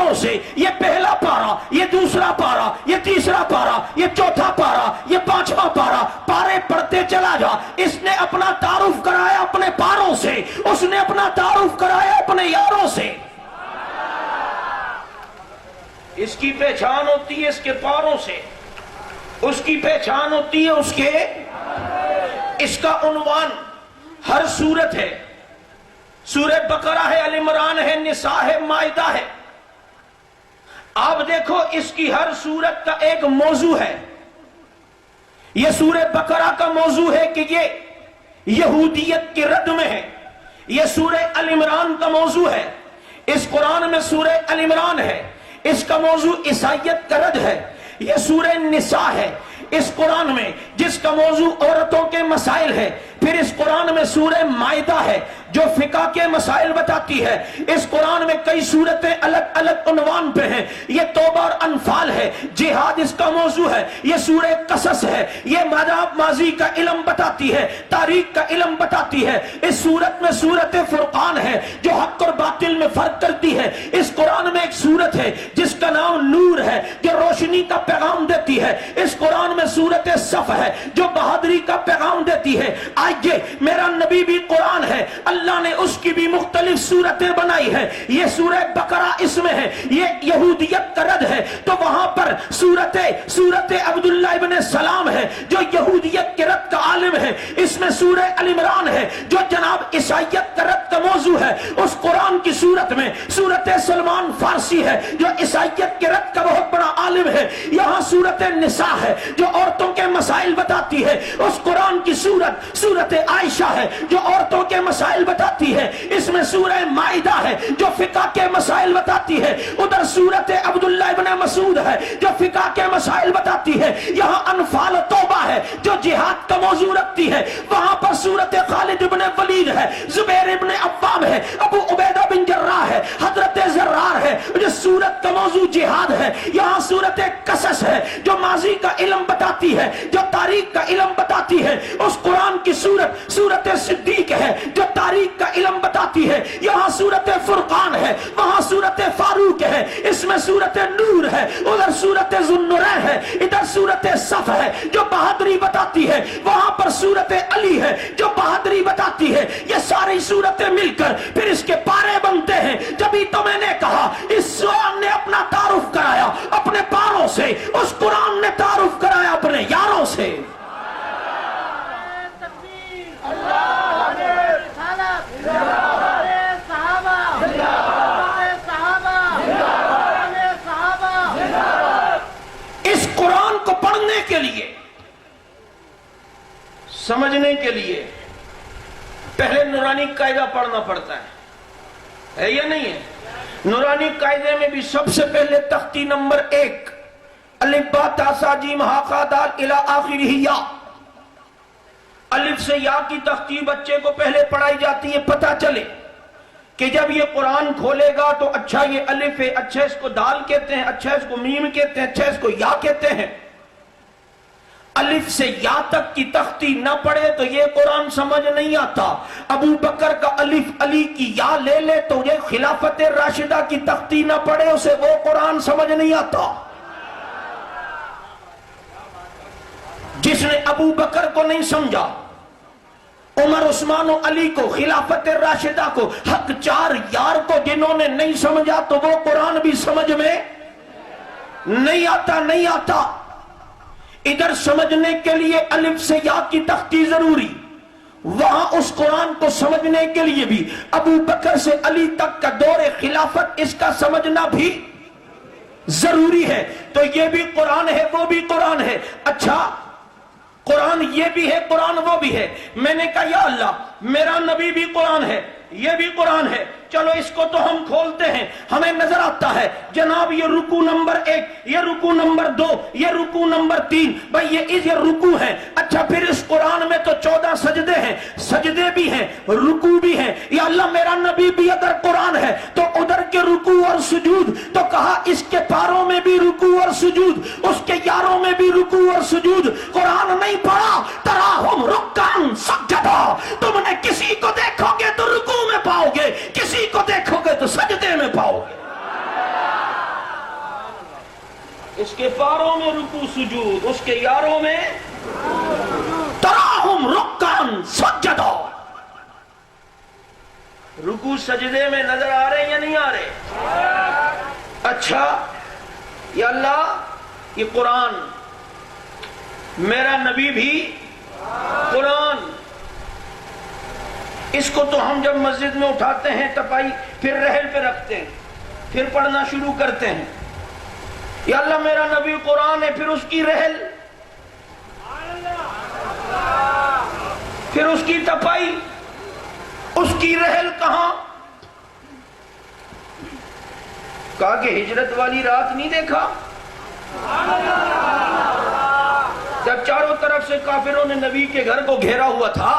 پاروں سے، یہ پہلا پارا، یہ دوسرا پارا، یہ تیسرا پارا، یہ چوتھا پارا، یہ پانچواں پارا، پارے پڑھتے چلا جا۔ اس نے اپنا تعارف کرایا اپنے پاروں سے، اس نے اپنا تعارف کرایا اپنے یاروں سے۔ اس کی پہچان ہوتی ہے اس کے پاروں سے، اس کی پہچان ہوتی ہے اس کے، اس کا عنوان ہر سورت ہے، سورہ بقرہ ہے، آل عمران ہے، نساء ہے، مائدہ ہے۔ آپ دیکھو اس کی ہر سورت کا ایک موضوع ہے۔ یہ سورہ بقرہ کا موضوع ہے کہ یہ یہودیت کے رد میں ہے۔ یہ سورہ آل عمران کا موضوع ہے، اس قرآن میں سورہ آل عمران ہے، اس کا موضوع عیسائیت کا رد ہے۔ یہ سورہ نساء ہے اس قرآن میں، جس کا موضوع عورتوں کے مسائل ہے۔ پھر اس قرآن میں سورہ مائدہ ہے جو فقہ کے مسائل بتاتی ہے۔ اس قرآن میں کئی سورتیں الگ الگ عنوان پہ ہیں۔ یہ توبہ اور انفال ہے، جہاد اس کا موضوع ہے۔ یہ سورہ قصص ہے، یہ ماضی کا علم بتاتی ہے، تاریخ کا علم بتاتی ہے۔ اس سورت میں سورت فرقان ہے جو حق اور باطل میں فرق کرتی ہے۔ اس قرآن میں ایک سورت ہے جس کا نام نور ہے جو روشنی کا پیغام دیتی ہے۔ اس قرآن میں سورت صف ہے جو بہادری کا پیغام دیتی ہے۔ آئیے، میرا نبی بھی قرآن ہے، اللہ نے اس کی بھی مختلف صورتیں بنائی ہیں۔ یہ سورہ بقرہ اس میں ہے، یہ یہودیت کا رد ہے۔ تو وہاں پر سورت عبداللہ ابن سلام ہے جو یہودیت کے رد کا عالم ہے۔ اس میں سورہ آل عمران ہے جو جناب عیسائیت کا رد کا موضوع ہے۔ اس قرآن کی سورت میں سورت سلمان فارسی ہے جو عیسائیت کے رد کا بہت بڑا عالم ہے۔ یہاں سورت نساء ہے جو عورتوں کے مسائل بتاتی ہے۔ اس قرآن کی سورت عائشہ ہے جو عورتوں کے مسائل بتاتی ہے۔ اس میں سورہ مائدہ ہے جو فقہ کے مسائل بتاتی ہے۔ ادھر سورت عبداللہ ابن مسعود ہے جو فقہ کے مسائل بتاتی ہے۔ یہاں انفال و توبہ ہے جو جہاد کا موضوع رکھتی ہے۔ وہاں پر سورت خالد ابن ولید ہے، زبیر ابن عوام ہے، ابو عبیدہ بن جراح ہے، حضرت زرار ہے۔ جس سورت کا موضوع جہاد ہے۔ یہاں سورت قصص ہے جو ماضی کا علم بتاتی ہے، جو تاریخ کا علم بتاتی ہے۔ اس قرآن کی سورت صدیق ہے جو تاریخ کا علم بتاتی ہے۔ یہاں سورت فرقان ہے، وہاں سورت فاروق ہے، اس میں سورت نور ہے، ادھر سورت ذوالنورین ہے، ادھر سورت صف ہے جو بہادری بتاتی ہے۔ وہاں پر سورت علی ہے جو بہادری بتاتی ہے۔ یہ ساری سورتیں مل کر پھر اس کے پارے بنتے ہیں۔ جبھی تو میں نے کہا اس قرآن نے اپنا تعارف کرایا اپنے پاروں سے، اس قرآن نے تعارف کرایا اپنے یاروں سے۔ اس قرآن کو پڑھنے کے لیے، سمجھنے کے لیے پہلے نورانی قاعدہ پڑھنا پڑتا ہے یا نہیں ہے؟ نورانی قاعدے میں بھی سب سے پہلے تختی نمبر 1 الف با تا سا جیم ہا خا دال الی آخرہ یا، الف سے یا کی تختی بچے کو پہلے پڑھائی جاتی ہے، پتہ چلے کہ جب یہ قرآن کھولے گا تو اچھا یہ الف ہے، اچھا اس کو دال کہتے ہیں، اچھا اس کو میم کہتے ہیں، اچھا اس کو یا کہتے ہیں۔ الف سے یا تک کی تختی نہ پڑھے تو یہ قرآن سمجھ نہیں آتا۔ ابو بکر کا الف علی کی یا لے لے تو یہ خلافت راشدہ کی تختی نہ پڑھے اسے وہ قرآن سمجھ نہیں آتا۔ جس نے ابو بکر کو نہیں سمجھا، عمر عثمان و علی کو، خلافت راشدہ کو، حق چار یار کو جنہوں نے نہیں سمجھا تو وہ قرآن بھی سمجھ میں نہیں آتا۔ ادھر سمجھنے کے لیے الف سے یا کی تختی ضروری، وہاں اس قرآن کو سمجھنے کے لیے بھی ابو بکر سے علی تک کا دور خلافت اس کا سمجھنا بھی ضروری ہے۔ تو یہ بھی قرآن ہے، وہ بھی قرآن ہے۔ اچھا، قرآن یہ بھی ہے، قرآن وہ بھی ہے۔ میں نے کہا یا اللہ، میرا نبی بھی قرآن ہے، یہ بھی قرآن ہے، چلو اس کو تو ہم کھولتے ہیں۔ ہمیں نظر آتا ہے جناب یہ رکوع نمبر 1، یہ رکوع نمبر 2، یہ رکوع نمبر 3، بھئی یہ رکوع ہے۔ اچھا پھر اس قرآن میں تو 14 سجدے ہیں، سجدے بھی ہیں، رکوع بھی ہیں۔ یا اللہ میرا نبی بھی اگر قرآن ہے تو ادھر کے رکوع اور سجود، تو کہا اس کے پاروں میں بھی رکوع اور سجود، اس کے یاروں میں بھی رکوع اور سجود۔ قرآن نہیں پڑھا، تراہم رکعن سجدا، تم نے کسی کو دیکھو گے تو رکوع میں پاؤ گے، کسی کو دیکھو گے تو سجدے میں پاؤ گے۔ کے پاروں میں رکوع سجود، اس کے یاروں میں تراہم رکعن سجدا۔ رکوع سجدے میں نظر آ رہے ہیں یا نہیں آ رہے؟ اچھا یا اللہ یہ قرآن، میرا نبی بھی قرآن، اس کو تو ہم جب مسجد میں اٹھاتے ہیں تپائی پھر رحل پہ رکھتے ہیں، پھر پڑھنا شروع کرتے ہیں۔ یا اللہ میرا نبی قرآن ہے، پھر اس کی رحل، پھر اس کی تپائی، اس کی رحل کہاں؟ کہا کہ ہجرت والی رات نہیں دیکھا جب چاروں طرف سے کافروں نے نبی کے گھر کو گھیرا ہوا تھا،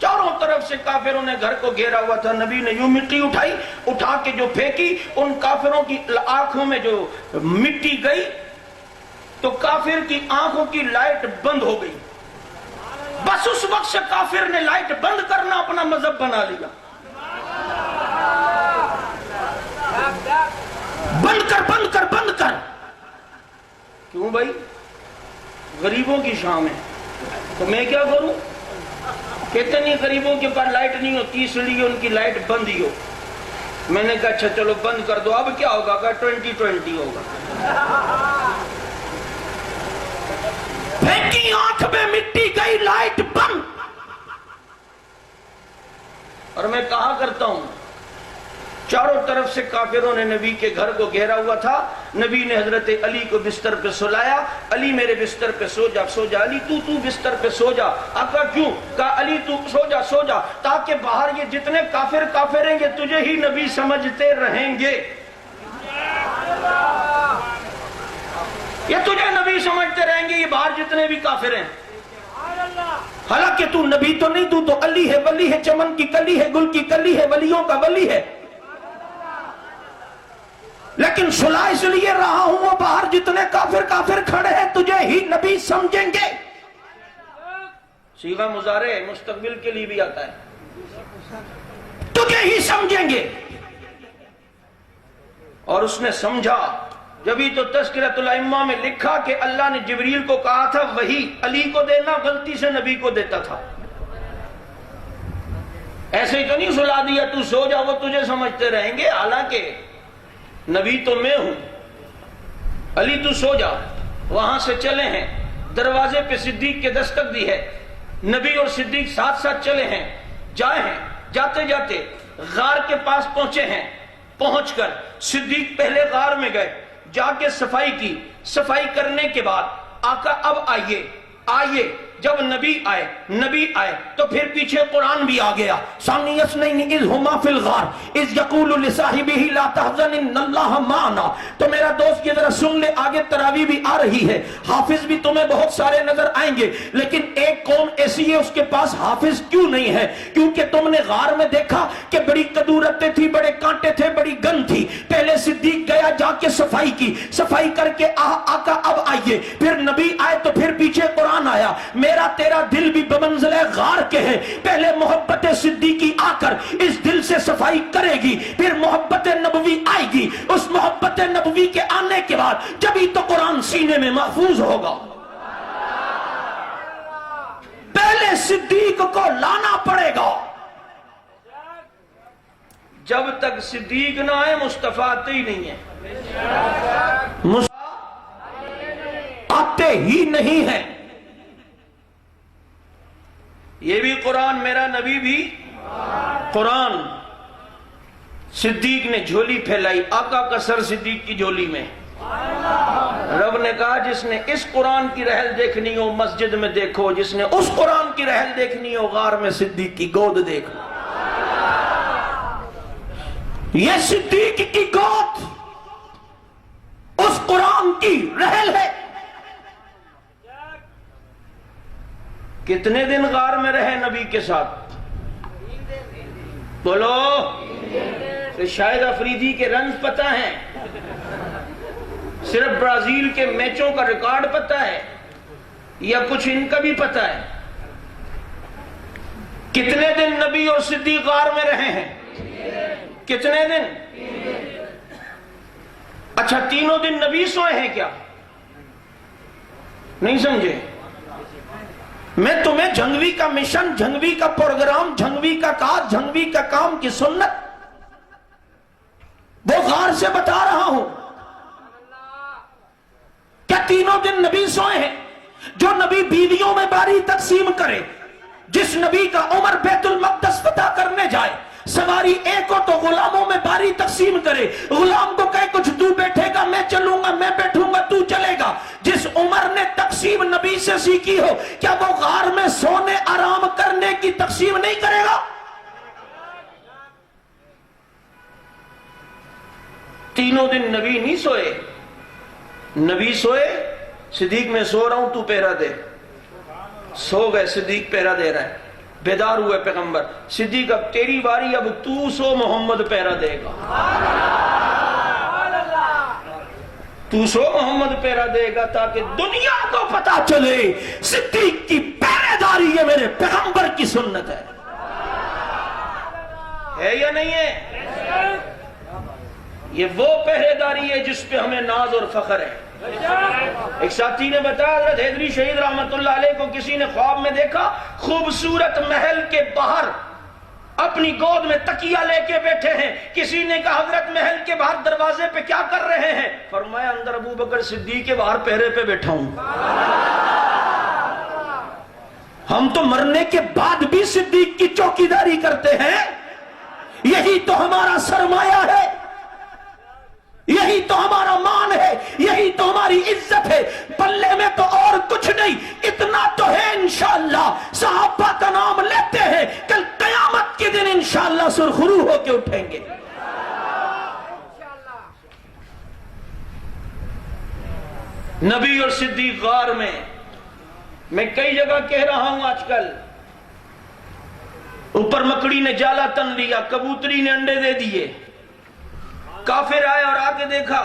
چاروں طرف سے کافروں نے گھر کو گھیرا ہوا تھا، نبی نے یوں مٹی اٹھائی، اٹھا کے جو پھینکی، ان کافروں کی آنکھوں میں جو مٹی گئی تو کافر کی آنکھوں کی لائٹ بند ہو گئی۔ بس اس وقت سے کافر نے لائٹ بند کرنا اپنا مذہب بنا لیا۔ بند کر بند کر بند کر، کیوں بھائی؟ غریبوں کی شام ہے تو میں کیا کروں؟ کہتے نہیں غریبوں کے پاس لائٹ نہیں ہوتی اس لیے ان کی لائٹ بند ہی ہو۔ میں نے کہا اچھا چلو بند کر دو، اب کیا ہوگا؟ کہا 2020 ہوگا۔ پھینکی آنکھ میں مٹی گئی، لائٹ بند۔ اور میں کہا کرتا ہوں چاروں طرف سے کافروں نے نبی کے گھر کو گھیرا ہوا تھا، نبی نے حضرت علی کو بستر پہ سلایا، علی میرے بستر پہ سو جا، سو جا علی، تو بستر پہ سو جا۔ آقا کیوں؟ کہا علی تو سو جا سو جا، تاکہ باہر یہ جتنے کافر ہیں یہ تجھے ہی نبی سمجھتے رہیں گے، یہ تجھے نبی سمجھتے رہیں گے، یہ باہر جتنے بھی کافر ہیں۔ حالانکہ تو نبی تو نہیں، تو علی ہے، ولی ہے، چمن کی کلی ہے، گل کی کلی ہے، ولیوں کا ولی ہے، لیکن سلا اس لیے رہا ہوں وہ باہر جتنے کافر کھڑے ہیں تجھے ہی نبی سمجھیں گے۔ صیغہ مضارع مستقبل کے لیے بھی آتا ہے، تجھے ہی سمجھیں گے۔ اور اس نے سمجھا، جبھی تو تذکرۃ الائمہ میں لکھا کہ اللہ نے جبریل کو کہا تھا وہی علی کو دینا، غلطی سے نبی کو دیتا تھا، ایسے ہی تو نہیں سلا دیا تو سو جا وہ تجھے سمجھتے رہیں گے، حالانکہ نبی تو میں ہوں، علی تو سو جا۔ وہاں سے چلے ہیں، دروازے پہ صدیق کے دستک دی ہے، نبی اور صدیق ساتھ ساتھ چلے ہیں، جائے ہیں، جاتے جاتے غار کے پاس پہنچے ہیں، پہنچ کر صدیق پہلے غار میں گئے، جا کے صفائی کی، صفائی کرنے کے بعد آقا اب آئیے آئیے، جب نبی آئے تو پھر پیچھے قرآن بھی آ گیا، ثانی اثنین اذ ہما فی الغار اذ یقول لصاحبہ لا تحزن ان اللہ معنا۔ تو میرا دوست یہ ذرا سن لے، آگے تراویح بھی آ رہی ہے، حافظ بھی تمہیں بہت سارے نظر آئیں گے، لیکن ایک قوم ایسی ہے اس کے پاس حافظ کیوں نہیں ہے؟ کیونکہ تم نے غار میں دیکھا کہ بڑی کدورتیں تھی، بڑے کانٹے تھے، بڑی گند تھی۔ پہلے صدیق گیا، جا کے صفائی کی، صفائی کر کے آقا اب آئیے، پھر نبی آئے تو پھر پیچھے قرآن آیا۔ میرا تیرا دل بھی بمنزلہ غار کے ہے، پہلے محبت صدیقی آ کر اس دل سے صفائی کرے گی، پھر محبت نبوی آئے گی، اس محبت نبوی کے آنے کے بعد جبھی تو قرآن سینے میں محفوظ ہوگا۔ پہلے صدیق کو لانا پڑے گا، جب تک صدیق نہ آئے مصطفیٰ آتے ہی نہیں ہے، آتے ہی نہیں ہے۔ یہ بھی قرآن، میرا نبی بھی قرآن۔ صدیق نے جھولی پھیلائی، آقا کا سر صدیق کی جھولی میں، رب نے کہا جس نے اس قرآن کی رحل دیکھنی ہو مسجد میں دیکھو، جس نے اس قرآن کی رحل دیکھنی ہو غار میں صدیق کی گود دیکھو۔ یہ صدیق کی گود اس قرآن کی رحل ہے۔ کتنے دن غار میں رہے نبی کے ساتھ؟ بولو، کہ شاید افریدی کے رنز پتہ ہیں، صرف برازیل کے میچوں کا ریکارڈ پتہ ہے، یا کچھ ان کا بھی پتہ ہے؟ کتنے دن نبی اور صدیق غار میں رہے ہیں؟ کتنے دن؟ اچھا تینوں دن نبی سوئے ہیں کیا؟ نہیں سمجھے؟ میں تمہیں جھنگوی کا مشن، جھنگوی کا پروگرام، جھنگوی کا کاج، جھنگوی کا کام کی سنت وہ غار سے بتا رہا ہوں۔ کیا تینوں دن نبی سوئے ہیں؟ جو نبی بیویوں میں باری تقسیم کرے، جس نبی کا عمر بیت المقدس فتح کرنے جائے، سواری ایک ہو تو غلاموں میں باری تقسیم کرے، غلام کو کہے کچھ تو بیٹھے گا میں چلوں گا، میں بیٹھوں گا تو چلے گا، جس عمر نے تقسیم نبی سے سیکھی ہو، کیا وہ غار میں سونے آرام کرنے کی تقسیم نہیں کرے گا؟ تینوں دن نبی نہیں سوئے، نبی سوئے، صدیق میں سو رہا ہوں تو پہرا دے، سو گئے، صدیق پہرا دے رہا ہے، بیدار ہوئے پیغمبر، صدیق اب تیری باری، اب تو سو، محمد پہرا دے گا، تو سو محمد پہرا دے گا، تاکہ دنیا کو پتا چلے صدیق کی پہرے داری یہ میرے پیغمبر کی سنت ہے یا نہیں ہے؟ یہ وہ پہرے داری ہے جس پہ ہمیں ناز اور فخر ہے۔ ایک ساتھی نے بتایا حضرت حیدری شہید رحمت اللہ علیہ کو کسی نے خواب میں دیکھا، خوبصورت محل کے باہر اپنی گود میں تکیہ لے کے بیٹھے ہیں۔ کسی نے کہا حضرت محل کے باہر دروازے پہ کیا کر رہے ہیں؟ فرمایا اندر ابو بکر صدیق کے باہر پہرے پہ بیٹھا ہوں۔ ہم تو مرنے کے بعد بھی صدیق کی چوکیداری کرتے ہیں، یہی تو ہمارا سرمایہ ہے، یہی تو ہمارا مان ہے، یہی تو ہماری عزت ہے، پلے میں تو اور کچھ نہیں، اتنا تو ہے انشاءاللہ صحابہ کا نام لیتے ہیں، کل قیامت کے دن انشاءاللہ سرخرو ہو کے اٹھیں گے۔ نبی اور صدیق غار میں کئی جگہ کہہ رہا ہوں آج کل، اوپر مکڑی نے جالا تن لیا، کبوتری نے انڈے دے دیے، کافر آئے اور آگے دیکھا،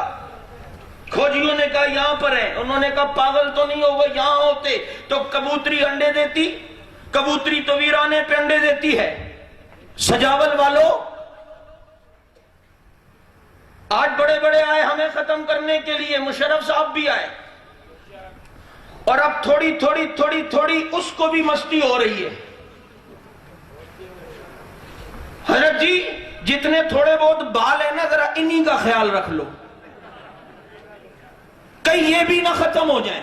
کھوجیوں نے کہا یہاں پر ہیں، انہوں نے کہا پاگل تو نہیں ہوگا، یہاں ہوتے تو کبوتری انڈے دیتی، کبوتری تو ویرانے پہ انڈے دیتی ہے۔ سجاول والوں آج بڑے بڑے آئے ہمیں ختم کرنے کے لیے، مشرف صاحب بھی آئے، اور اب تھوڑی تھوڑی اس کو بھی مستی ہو رہی ہے۔ حضرت جی جتنے تھوڑے بہت بال ہیں نا ذرا انہی کا خیال رکھ لو، کہیں یہ بھی نہ ختم ہو جائیں۔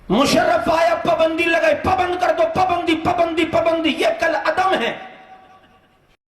مشرف آیا، پابندی لگائے، پابند کر دو، پابندی، یہ کل عدم ہے۔